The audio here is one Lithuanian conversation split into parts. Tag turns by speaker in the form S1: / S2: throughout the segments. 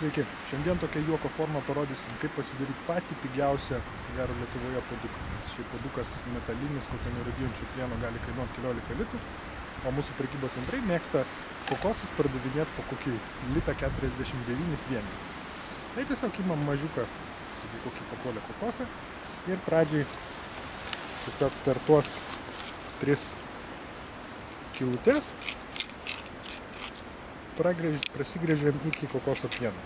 S1: Sveiki, šiandien tokia juoko forma parodysim, kaip pasidaryti patį pigiausią, gero Lietuvoje puoduką. Nes šiaip puodukas metalinis, kokio nerūdijančio plieno gali kainuoti 14 litų, o mūsų prekybos centrai mėgsta kokosus pardavinėti po kokį 1,49 vienetais. Tai tiesiog imam mažiuką, kokį papuolę kokosą ir pradžiai tiesiog per tuos 3 skylutes prasigrėžiam iki kokoso pieno.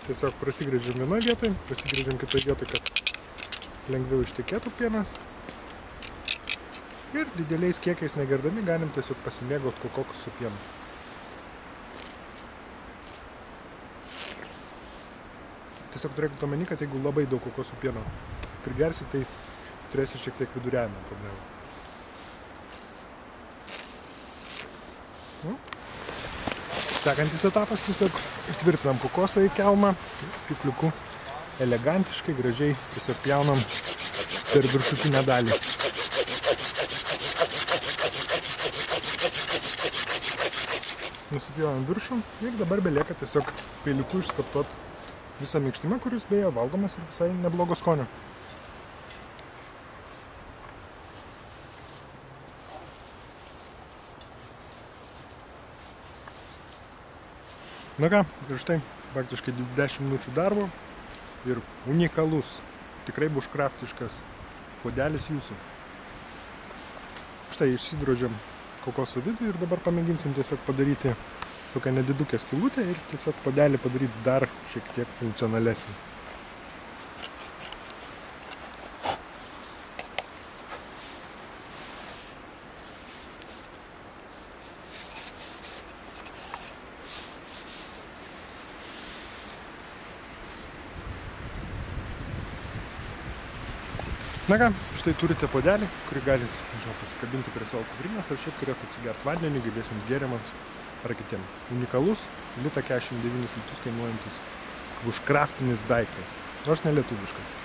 S1: Tiesiog prasigrėžiam vienoje vietoje, prasigrėžiam kitoje vietoje, kad lengviau ištekėtų pienas. Ir dideliais kiekiais negerdami galim tiesiog pasimėgauti kokosų pienu. Tiesiog turėkite omeny, kad jeigu labai daug kokosų pieno prigersi, tai turėsi šiek tiek viduriavimo problemų. Sekantis etapas, tiesiog tvirtinam kokosą į kelmą, pjūkliuku elegantiškai, gražiai tiesiog pjaunam per viršutinę dalį. Nusipjaunam viršų ir dabar belieka tiesiog peiliuku išskaptuot visą minkštimą, kuris beje valgomas ir visai neblogo skonio. Na ką, ir štai praktiškai 10 minučių darbo ir unikalus, tikrai bushcraftiškas puodelis jūsų. Štai išsidrožiam kokoso vidų ir dabar pamėginsim tiesiog padaryti tokią nedidukę skylutę ir tiesiog puodelį padaryti dar šiek tiek funkcionalesnį. Na ką, štai turite puodelį, kurį galite pasikabinti prie savo kuprinės, ar šiaip turėtų atsigerti vandenį, gyviesiems gėrimams ar kitiem. Unikalus, 1,49 litus kainuojantis bushcraftinis daiktas, nors ne lietuviškas.